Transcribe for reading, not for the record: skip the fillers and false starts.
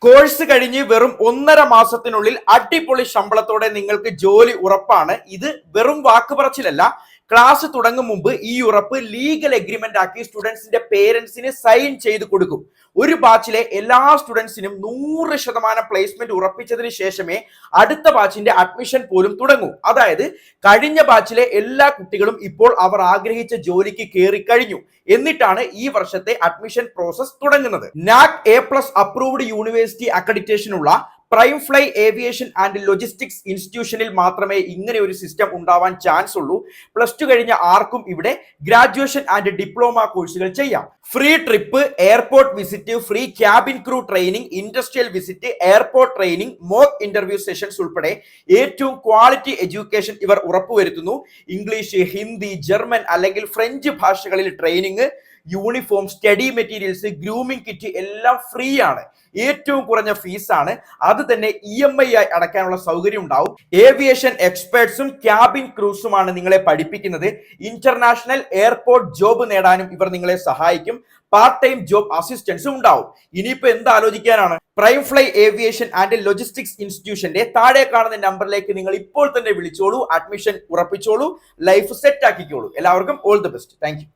Course കഴിഞ്ഞ് വെറും 1.5 മാസത്തിനുള്ളിൽ അടിപൊളി ശമ്പളത്തോടെ നിങ്ങൾക്ക് ജോലി ഉറപ്പാണ്. ഇത് വെറും വാക്ക് പറച്ചിലല്ല. ക്ലാസ് തുടങ്ങും മുമ്പ് ഈ ഉറപ്പ് ലീഗൽ എഗ്രിമെന്റ് ആക്കി സ്റ്റുഡൻസിന്റെ പേരൻസിന് സൈൻ ചെയ്ത് കൊടുക്കും. ഒരു ബാച്ചിലെ എല്ലാ സ്റ്റുഡൻസിനും 100% പ്ലേസ്മെന്റ് ഉറപ്പിച്ചതിന് ശേഷമേ അടുത്ത ബാച്ചിന്റെ അഡ്മിഷൻ പോലും തുടങ്ങൂ. അതായത് കഴിഞ്ഞ ബാച്ചിലെ എല്ലാ കുട്ടികളും ഇപ്പോൾ അവർ ആഗ്രഹിച്ച ജോലിക്ക് കയറി കഴിഞ്ഞു. എന്നിട്ടാണ് ഈ വർഷത്തെ അഡ്മിഷൻ പ്രോസസ് തുടങ്ങുന്നത്. NAAC A+ approved university accreditation ഉള്ള Prime Fly aviation and logistics ഇൻസ്റ്റിറ്റ്യൂഷനിൽ മാത്രമേ ഇങ്ങനെ ഒരു സിസ്റ്റം ഉണ്ടാവാൻ ചാൻസ് ഉള്ളൂ. +2 കഴിഞ്ഞ ആർക്കും ഇവിടെ ഗ്രാജുവേഷൻ ആൻഡ് ഡിപ്ലോമ കോഴ്സുകൾ ചെയ്യാം. Free trip, airport visit, free cabin crew training, industrial visit, airport training, mock interview sessions ഉൾപ്പെടെ ഏറ്റവും ക്വാളിറ്റി എഡ്യൂക്കേഷൻ ഇവർ ഉറപ്പുവരുത്തുന്നു. ഇംഗ്ലീഷ്, ഹിന്ദി, ജർമ്മൻ അല്ലെങ്കിൽ ഫ്രഞ്ച് ഭാഷകളിൽ training, uniform, study materials, grooming kit എല്ലാം ഫ്രീ ആണ്. ഏറ്റവും കുറഞ്ഞ ഫീസാണ്. അത് തന്നെ EMI ആയി അടയ്ക്കാനുള്ള സൗകര്യം ഉണ്ടാവും. ഏവിയേഷൻ എക്സ്പേർട്സും ക്യാബിൻ ക്രൂസുമാണ് നിങ്ങളെ പഠിപ്പിക്കുന്നത്. ഇന്റർനാഷണൽ എയർപോർട്ട് ജോബ് നേടാനും ഇവർ നിങ്ങളെ സഹായിക്കും. പാർട്ട് ടൈം ജോബ് അസിസ്റ്റൻസും ഉണ്ടാവും. ഇനിയിപ്പോ എന്ത് ആലോചിക്കാനാണ്? Prime Fly aviation and logistics ഇൻസ്റ്റിറ്റ്യൂഷന്റെ താഴെ കാണുന്ന നമ്പറിലേക്ക് നിങ്ങൾ ഇപ്പോൾ തന്നെ വിളിച്ചോളൂ, അഡ്മിഷൻ ഉറപ്പിച്ചോളൂ, ലൈഫ് സെറ്റ് ആക്കിക്കോളൂ. എല്ലാവർക്കും all the best. Thank U.